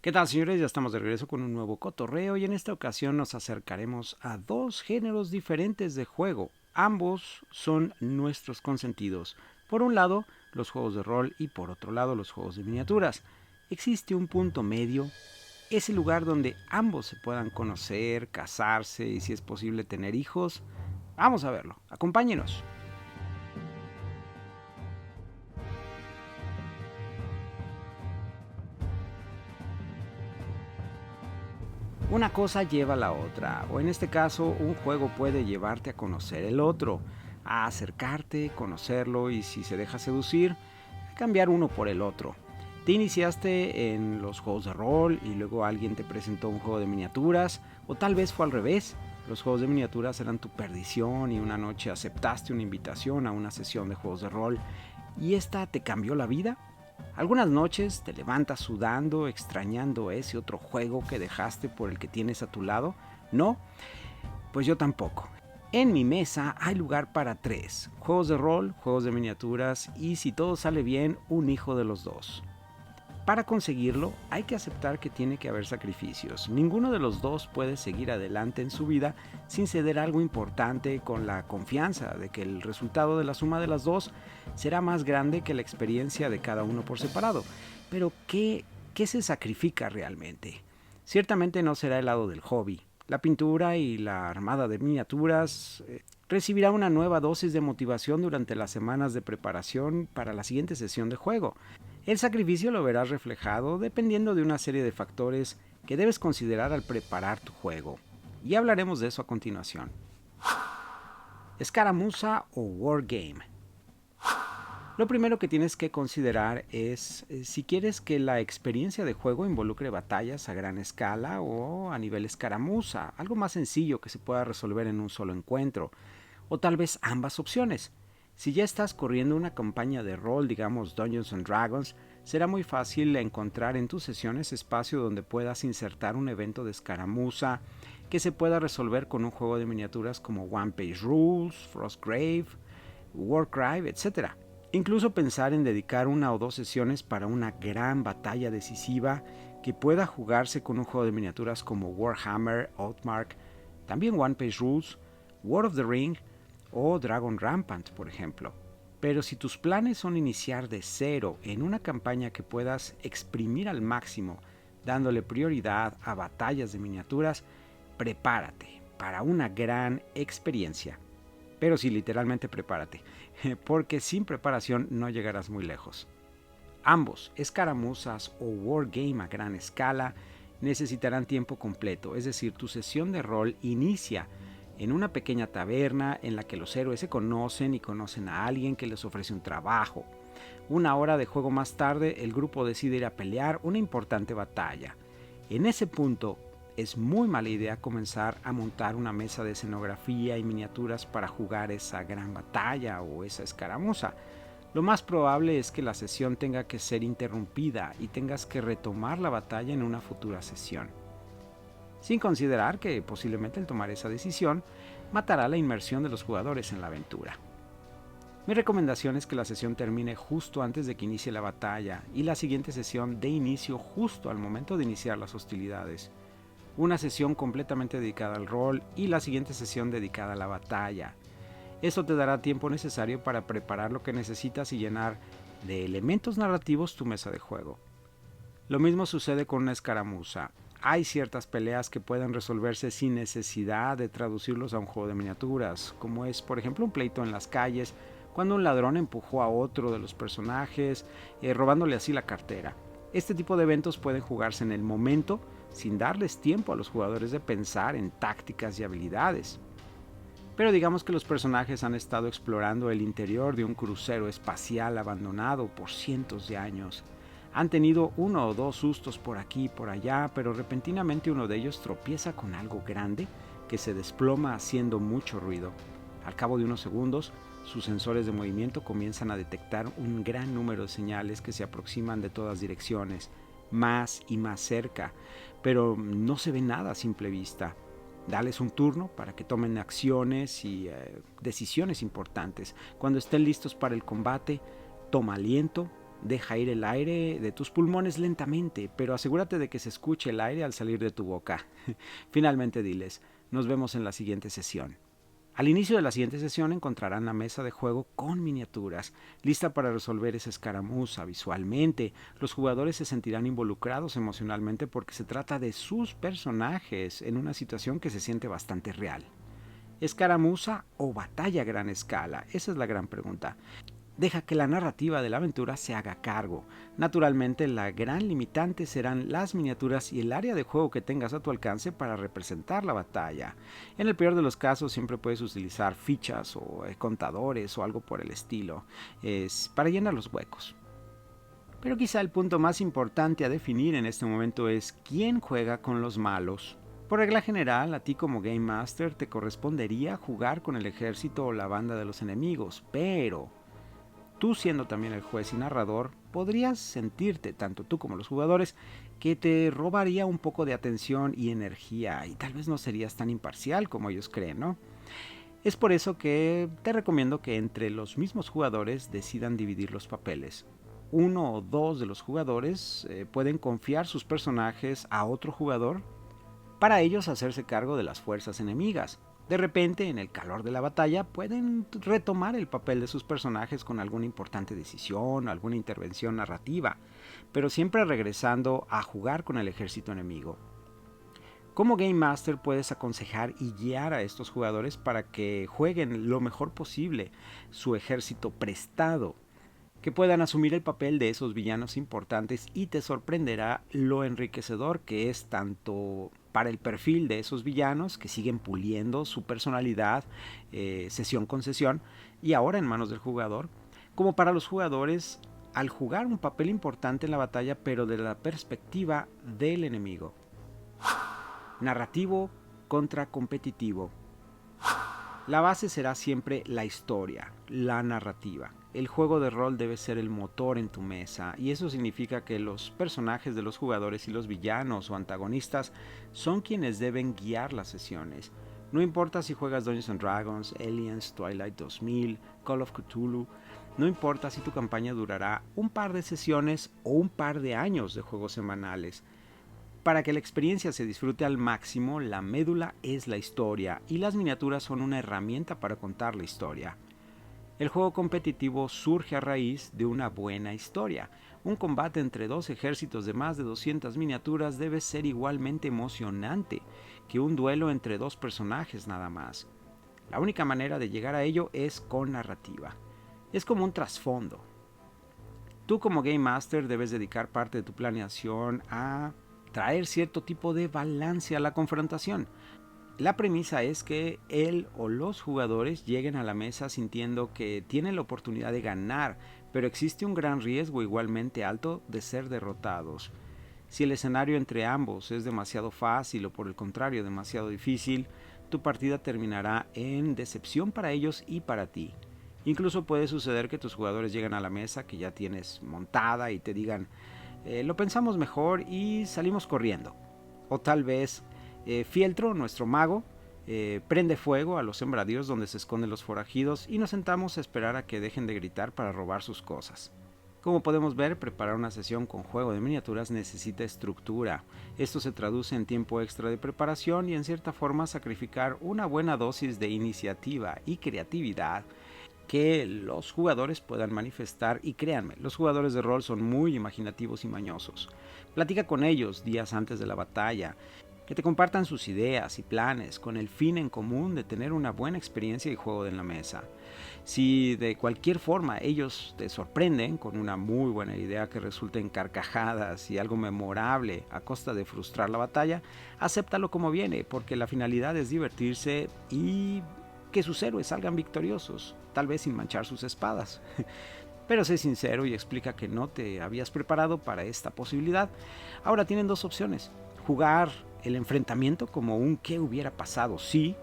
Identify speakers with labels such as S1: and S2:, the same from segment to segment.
S1: ¿Qué tal, señores? Ya estamos de regreso con un nuevo cotorreo y en esta ocasión nos acercaremos a dos géneros diferentes de juego. Ambos son nuestros consentidos. Por un lado, los juegos de rol y por otro lado, los juegos de miniaturas. Existe un punto medio, ese lugar donde ambos se puedan conocer, casarse y si es posible tener hijos. Vamos a verlo. Acompáñenos. Una cosa lleva a la otra, o en este caso un juego puede llevarte a conocer el otro, a acercarte, conocerlo y si se deja seducir, cambiar uno por el otro. Te iniciaste en los juegos de rol y luego alguien te presentó un juego de miniaturas, o tal vez fue al revés. Los juegos de miniaturas eran tu perdición y una noche aceptaste una invitación a una sesión de juegos de rol y esta te cambió la vida. Algunas noches te levantas sudando, extrañando ese otro juego que dejaste por el que tienes a tu lado. ¿No? Pues yo tampoco. En mi mesa hay lugar para tres: juegos de rol, juegos de miniaturas y, si todo sale bien, un hijo de los dos. Para conseguirlo hay que aceptar que tiene que haber sacrificios. Ninguno de los dos puede seguir adelante en su vida sin ceder algo importante, con la confianza de que el resultado de la suma de las dos será más grande que la experiencia de cada uno por separado. Pero ¿qué se sacrifica realmente? Ciertamente no será el lado del hobby. La pintura y la armada de miniaturas recibirá una nueva dosis de motivación durante las semanas de preparación para la siguiente sesión de juego. El sacrificio lo verás reflejado dependiendo de una serie de factores que debes considerar al preparar tu juego. Y hablaremos de eso a continuación. Escaramuza o Wargame. Lo primero que tienes que considerar es si quieres que la experiencia de juego involucre batallas a gran escala o a nivel escaramuza, algo más sencillo que se pueda resolver en un solo encuentro, o tal vez ambas opciones. Si ya estás corriendo una campaña de rol, digamos Dungeons and Dragons, será muy fácil encontrar en tus sesiones espacio donde puedas insertar un evento de escaramuza que se pueda resolver con un juego de miniaturas como One Page Rules, Frostgrave, Warcry, etc. Incluso pensar en dedicar una o dos sesiones para una gran batalla decisiva que pueda jugarse con un juego de miniaturas como Warhammer, Outmark, también One Page Rules, War of the Ring o Dragon Rampant, por ejemplo. Pero si tus planes son iniciar de cero en una campaña que puedas exprimir al máximo, dándole prioridad a batallas de miniaturas, prepárate para una gran experiencia. Pero sí, literalmente prepárate, porque sin preparación no llegarás muy lejos. Ambos, escaramuzas o wargame a gran escala, necesitarán tiempo completo, es decir, tu sesión de rol inicia en una pequeña taberna en la que los héroes se conocen y conocen a alguien que les ofrece un trabajo. Una hora de juego más tarde, el grupo decide ir a pelear una importante batalla. En ese punto, es muy mala idea comenzar a montar una mesa de escenografía y miniaturas para jugar esa gran batalla o esa escaramuza. Lo más probable es que la sesión tenga que ser interrumpida y tengas que retomar la batalla en una futura sesión, sin considerar que posiblemente el tomar esa decisión matará la inmersión de los jugadores en la aventura. Mi recomendación es que la sesión termine justo antes de que inicie la batalla y la siguiente sesión dé inicio justo al momento de iniciar las hostilidades. Una sesión completamente dedicada al rol y la siguiente sesión dedicada a la batalla. Eso te dará tiempo necesario para preparar lo que necesitas y llenar de elementos narrativos tu mesa de juego. Lo mismo sucede con una escaramuza. Hay ciertas peleas que pueden resolverse sin necesidad de traducirlos a un juego de miniaturas, como es por ejemplo un pleito en las calles, cuando un ladrón empujó a otro de los personajes, robándole así la cartera. Este tipo de eventos pueden jugarse en el momento, sin darles tiempo a los jugadores de pensar en tácticas y habilidades. Pero digamos que los personajes han estado explorando el interior de un crucero espacial abandonado por cientos de años. Han tenido uno o dos sustos por aquí y por allá, pero repentinamente uno de ellos tropieza con algo grande que se desploma haciendo mucho ruido. Al cabo de unos segundos, sus sensores de movimiento comienzan a detectar un gran número de señales que se aproximan de todas direcciones, más y más cerca, pero no se ve nada a simple vista. Dales un turno para que tomen acciones y decisiones importantes. Cuando estén listos para el combate, toma aliento, Deja ir el aire de tus pulmones lentamente, pero asegúrate de que se escuche el aire al salir de tu boca. Finalmente diles, nos vemos en la siguiente sesión. Al inicio de la siguiente sesión encontrarán la mesa de juego con miniaturas, lista para resolver esa escaramuza visualmente. Los jugadores se sentirán involucrados emocionalmente porque se trata de sus personajes en una situación que se siente bastante real. ¿Escaramuza o batalla a gran escala? Esa es la gran pregunta. Deja que la narrativa de la aventura se haga cargo. Naturalmente, la gran limitante serán las miniaturas y el área de juego que tengas a tu alcance para representar la batalla. En el peor de los casos, siempre puedes utilizar fichas o contadores o algo por el estilo, para llenar los huecos. Pero quizá el punto más importante a definir en este momento es quién juega con los malos. Por regla general, a ti como Game Master te correspondería jugar con el ejército o la banda de los enemigos, pero tú, siendo también el juez y narrador, podrías sentirte, tanto tú como los jugadores, que te robaría un poco de atención y energía y tal vez no serías tan imparcial como ellos creen, ¿no? Es por eso que te recomiendo que entre los mismos jugadores decidan dividir los papeles. Uno o dos de los jugadores pueden confiar sus personajes a otro jugador para ellos hacerse cargo de las fuerzas enemigas. De repente, en el calor de la batalla, pueden retomar el papel de sus personajes con alguna importante decisión, alguna intervención narrativa, pero siempre regresando a jugar con el ejército enemigo. Como Game Master puedes aconsejar y guiar a estos jugadores para que jueguen lo mejor posible su ejército prestado, que puedan asumir el papel de esos villanos importantes, y te sorprenderá lo enriquecedor que es tanto para el perfil de esos villanos que siguen puliendo su personalidad sesión con sesión y ahora en manos del jugador, como para los jugadores al jugar un papel importante en la batalla pero de la perspectiva del enemigo. Narrativo contra competitivo. La base será siempre la historia, la narrativa. El juego de rol debe ser el motor en tu mesa, y eso significa que los personajes de los jugadores y los villanos o antagonistas son quienes deben guiar las sesiones. No importa si juegas Dungeons & Dragons, Aliens, Twilight 2000, Call of Cthulhu, no importa si tu campaña durará un par de sesiones o un par de años de juegos semanales. Para que la experiencia se disfrute al máximo, la médula es la historia y las miniaturas son una herramienta para contar la historia. El juego competitivo surge a raíz de una buena historia. Un combate entre dos ejércitos de más de 200 miniaturas debe ser igualmente emocionante que un duelo entre dos personajes nada más. La única manera de llegar a ello es con narrativa. Es como un trasfondo. Tú como Game Master debes dedicar parte de tu planeación a traer cierto tipo de balance a la confrontación. La premisa es que él o los jugadores lleguen a la mesa sintiendo que tienen la oportunidad de ganar, pero existe un gran riesgo igualmente alto de ser derrotados. Si el escenario entre ambos es demasiado fácil o por el contrario demasiado difícil, tu partida terminará en decepción para ellos y para ti. Incluso puede suceder que tus jugadores lleguen a la mesa que ya tienes montada y te digan lo pensamos mejor y salimos corriendo. O tal vez Fieltro, nuestro mago, prende fuego a los sembradíos donde se esconden los forajidos y nos sentamos a esperar a que dejen de gritar para robar sus cosas. Como podemos ver, preparar una sesión con juego de miniaturas necesita estructura. Esto se traduce en tiempo extra de preparación y en cierta forma sacrificar una buena dosis de iniciativa y creatividad que los jugadores puedan manifestar, y créanme, los jugadores de rol son muy imaginativos y mañosos. Platica con ellos días antes de la batalla, que te compartan sus ideas y planes con el fin en común de tener una buena experiencia y juego en la mesa. Si de cualquier forma ellos te sorprenden con una muy buena idea que resulte en carcajadas y algo memorable a costa de frustrar la batalla, acéptalo como viene, porque la finalidad es divertirse y que sus héroes salgan victoriosos, tal vez sin manchar sus espadas. Pero sé sincero y explica que no te habías preparado para esta posibilidad. Ahora tienen dos opciones: jugar el enfrentamiento como un qué hubiera pasado si,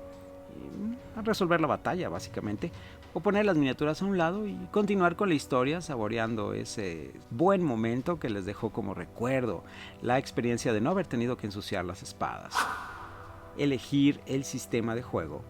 S1: a resolver la batalla básicamente, o poner las miniaturas a un lado y continuar con la historia saboreando ese buen momento que les dejó como recuerdo la experiencia de no haber tenido que ensuciar las espadas. Elegir el sistema de juego.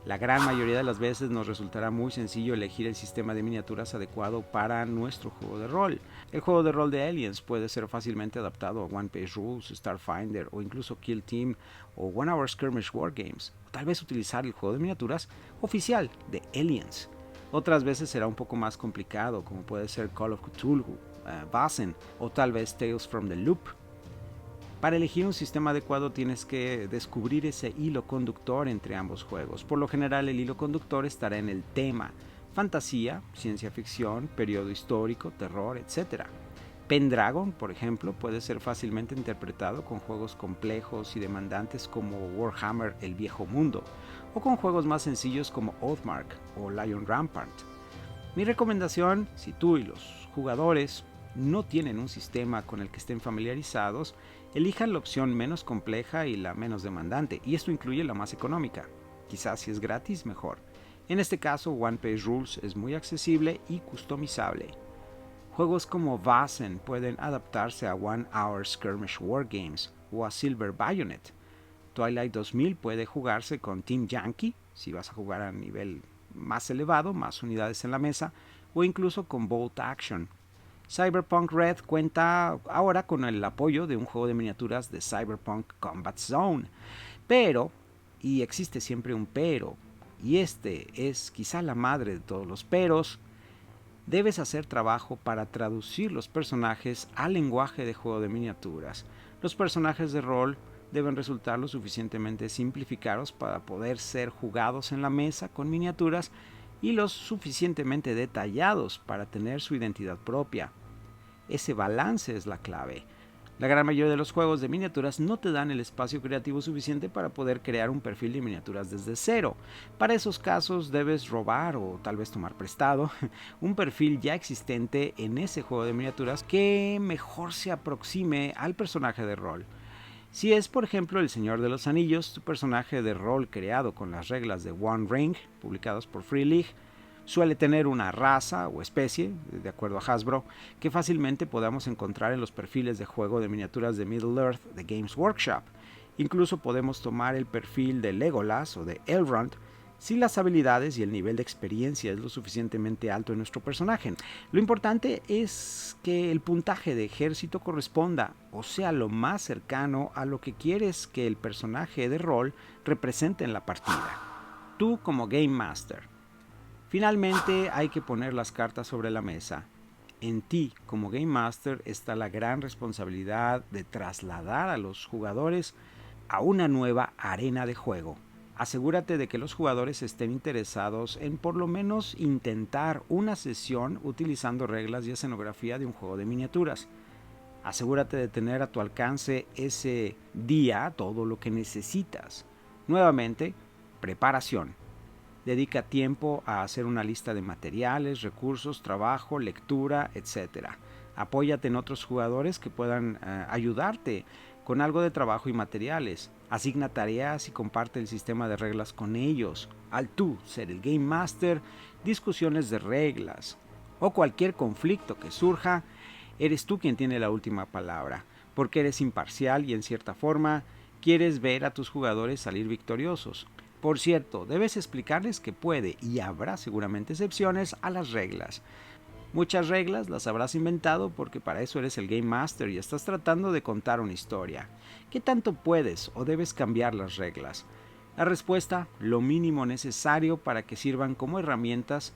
S1: La gran mayoría de las veces nos resultará muy sencillo elegir el sistema de miniaturas adecuado para nuestro juego de rol. El juego de rol de Aliens puede ser fácilmente adaptado a One Page Rules, Starfinder o incluso Kill Team o One Hour Skirmish Wargames. O tal vez utilizar el juego de miniaturas oficial de Aliens. Otras veces será un poco más complicado, como puede ser Call of Cthulhu, Vaesen o tal vez Tales from the Loop. Para elegir un sistema adecuado tienes que descubrir ese hilo conductor entre ambos juegos. Por lo general el hilo conductor estará en el tema: fantasía, ciencia ficción, periodo histórico, terror, etc. Pendragon, por ejemplo, puede ser fácilmente interpretado con juegos complejos y demandantes como Warhammer El Viejo Mundo, o con juegos más sencillos como Oathmark o Lion Rampart. Mi recomendación, si tú y los jugadores no tienen un sistema con el que estén familiarizados, elijan la opción menos compleja y la menos demandante, y esto incluye la más económica. Quizás si es gratis, mejor. En este caso, One Page Rules es muy accesible y customizable. Juegos como Vaesen pueden adaptarse a One Hour Skirmish Wargames o a Silver Bayonet. Twilight 2000 puede jugarse con Team Yankee, si vas a jugar a nivel más elevado, más unidades en la mesa, o incluso con Bolt Action. Cyberpunk Red cuenta ahora con el apoyo de un juego de miniaturas de Cyberpunk Combat Zone. Pero, y existe siempre un pero, y este es quizá la madre de todos los peros, debes hacer trabajo para traducir los personajes al lenguaje de juego de miniaturas. Los personajes de rol deben resultar lo suficientemente simplificados para poder ser jugados en la mesa con miniaturas y los suficientemente detallados para tener su identidad propia. Ese balance es la clave. La gran mayoría de los juegos de miniaturas no te dan el espacio creativo suficiente para poder crear un perfil de miniaturas desde cero. Para esos casos debes robar o tal vez tomar prestado un perfil ya existente en ese juego de miniaturas que mejor se aproxime al personaje de rol. Si es, por ejemplo, El Señor de los Anillos, tu personaje de rol creado con las reglas de One Ring, publicados por Free League, suele tener una raza o especie, de acuerdo a Hasbro, que fácilmente podamos encontrar en los perfiles de juego de miniaturas de Middle Earth de Games Workshop. Incluso podemos tomar el perfil de Legolas o de Elrond si las habilidades y el nivel de experiencia es lo suficientemente alto en nuestro personaje. Lo importante es que el puntaje de ejército corresponda, o sea, lo más cercano a lo que quieres que el personaje de rol represente en la partida. Tú como Game Master. Finalmente hay que poner las cartas sobre la mesa. En ti como Game Master está la gran responsabilidad de trasladar a los jugadores a una nueva arena de juego. Asegúrate de que los jugadores estén interesados en por lo menos intentar una sesión utilizando reglas y escenografía de un juego de miniaturas. Asegúrate de tener a tu alcance ese día todo lo que necesitas. Nuevamente, preparación. Dedica tiempo a hacer una lista de materiales, recursos, trabajo, lectura, etc. Apóyate en otros jugadores que puedan ayudarte con algo de trabajo y materiales. Asigna tareas y comparte el sistema de reglas con ellos. Al tú ser el Game Master, discusiones de reglas o cualquier conflicto que surja, eres tú quien tiene la última palabra, porque eres imparcial y en cierta forma quieres ver a tus jugadores salir victoriosos. Por cierto, debes explicarles que puede y habrá seguramente excepciones a las reglas. Muchas reglas las habrás inventado porque para eso eres el Game Master y estás tratando de contar una historia. ¿Qué tanto puedes o debes cambiar las reglas? La respuesta, lo mínimo necesario para que sirvan como herramientas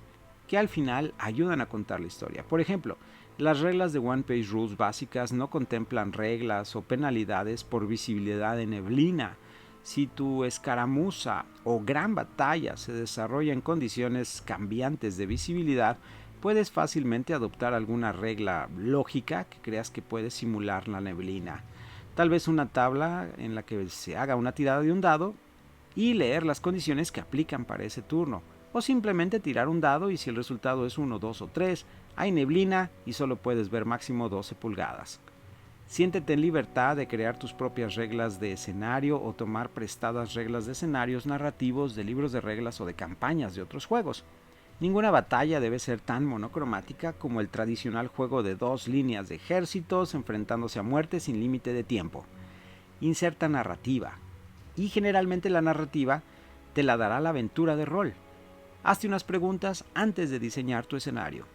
S1: que al final ayudan a contar la historia. Por ejemplo, las reglas de One Page Rules básicas no contemplan reglas o penalidades por visibilidad de neblina. Si tu escaramuza o gran batalla se desarrolla en condiciones cambiantes de visibilidad, puedes fácilmente adoptar alguna regla lógica que creas que puede simular la neblina. Tal vez una tabla en la que se haga una tirada de un dado y leer las condiciones que aplican para ese turno. O simplemente tirar un dado y si el resultado es 1, 2 o 3, hay neblina y solo puedes ver máximo 12 pulgadas. Siéntete en libertad de crear tus propias reglas de escenario o tomar prestadas reglas de escenarios narrativos de libros de reglas o de campañas de otros juegos. Ninguna batalla debe ser tan monocromática como el tradicional juego de 2 líneas de ejércitos enfrentándose a muerte sin límite de tiempo. Inserta narrativa. Y generalmente la narrativa te la dará la aventura de rol. Hazte unas preguntas antes de diseñar tu escenario.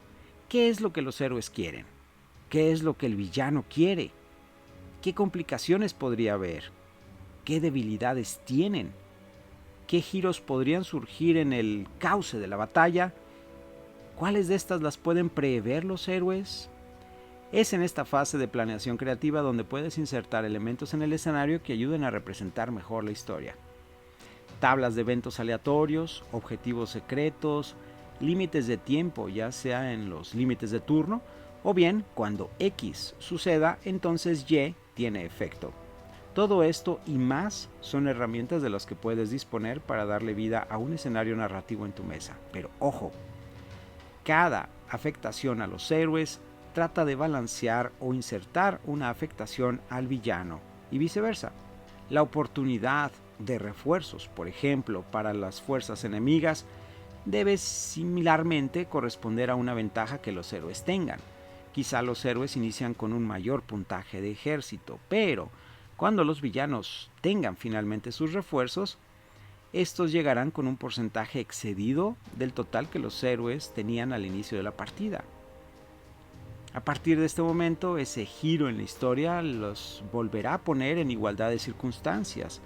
S1: ¿Qué es lo que los héroes quieren? ¿Qué es lo que el villano quiere? ¿Qué complicaciones podría haber? ¿Qué debilidades tienen? ¿Qué giros podrían surgir en el cauce de la batalla? ¿Cuáles de estas las pueden prever los héroes? Es en esta fase de planeación creativa donde puedes insertar elementos en el escenario que ayuden a representar mejor la historia. Tablas de eventos aleatorios, objetivos secretos, límites de tiempo, ya sea en los límites de turno, o bien cuando X suceda, entonces Y tiene efecto. Todo esto y más son herramientas de las que puedes disponer para darle vida a un escenario narrativo en tu mesa. Pero ojo, cada afectación a los héroes trata de balancear o insertar una afectación al villano y viceversa. La oportunidad de refuerzos, por ejemplo, para las fuerzas enemigas, debe similarmente corresponder a una ventaja que los héroes tengan. Quizá los héroes inician con un mayor puntaje de ejército, pero cuando los villanos tengan finalmente sus refuerzos, estos llegarán con un porcentaje excedido del total que los héroes tenían al inicio de la partida. A partir de este momento, ese giro en la historia los volverá a poner en igualdad de circunstancias.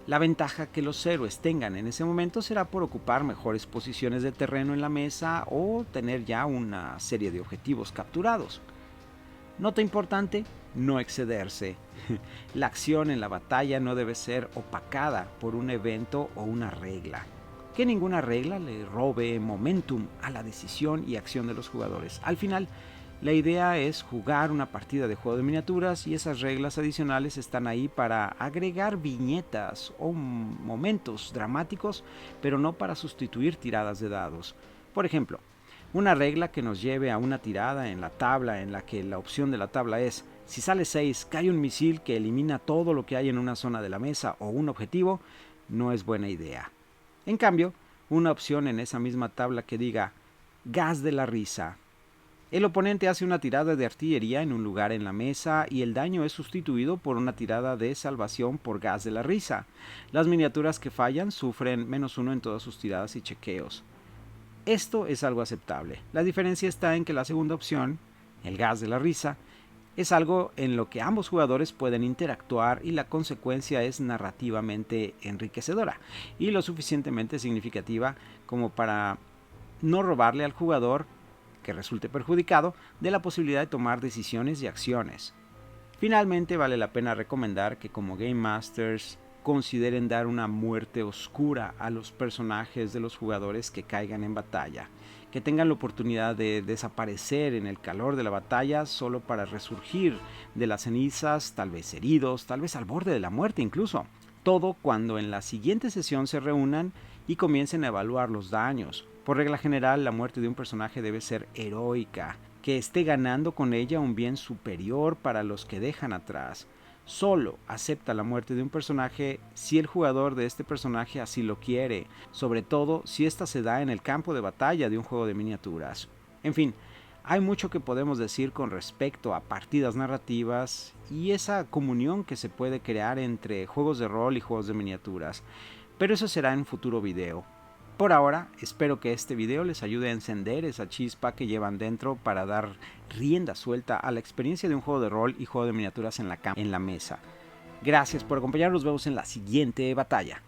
S1: La ventaja que los héroes tengan en ese momento será por ocupar mejores posiciones de terreno en la mesa o tener ya una serie de objetivos capturados. Nota importante, no excederse. La acción en la batalla no debe ser opacada por un evento o una regla. Que ninguna regla le robe momentum a la decisión y acción de los jugadores. Al final, la idea es jugar una partida de juego de miniaturas y esas reglas adicionales están ahí para agregar viñetas o momentos dramáticos, pero no para sustituir tiradas de dados. Por ejemplo, una regla que nos lleve a una tirada en la tabla en la que la opción de la tabla es: si sale 6, cae un misil que elimina todo lo que hay en una zona de la mesa o un objetivo, no es buena idea. En cambio, una opción en esa misma tabla que diga gas de la risa. El oponente hace una tirada de artillería en un lugar en la mesa y el daño es sustituido por una tirada de salvación por gas de la risa. Las miniaturas que fallan sufren -1 en todas sus tiradas y chequeos. Esto es algo aceptable. La diferencia está en que la segunda opción, el gas de la risa, es algo en lo que ambos jugadores pueden interactuar y la consecuencia es narrativamente enriquecedora y lo suficientemente significativa como para no robarle al jugador que resulte perjudicado de la posibilidad de tomar decisiones y acciones. Finalmente, vale la pena recomendar que como Game Masters consideren dar una muerte oscura a los personajes de los jugadores que caigan en batalla, que tengan la oportunidad de desaparecer en el calor de la batalla solo para resurgir de las cenizas, tal vez heridos, tal vez al borde de la muerte incluso. Todo cuando en la siguiente sesión se reúnan y comiencen a evaluar los daños. Por regla general, la muerte de un personaje debe ser heroica, que esté ganando con ella un bien superior para los que dejan atrás. Solo acepta la muerte de un personaje si el jugador de este personaje así lo quiere, sobre todo si ésta se da en el campo de batalla de un juego de miniaturas. En fin, hay mucho que podemos decir con respecto a partidas narrativas y esa comunión que se puede crear entre juegos de rol y juegos de miniaturas, pero eso será en un futuro video. Por ahora, espero que este video les ayude a encender esa chispa que llevan dentro para dar rienda suelta a la experiencia de un juego de rol y juego de miniaturas en la mesa. Gracias por acompañarnos, nos vemos en la siguiente batalla.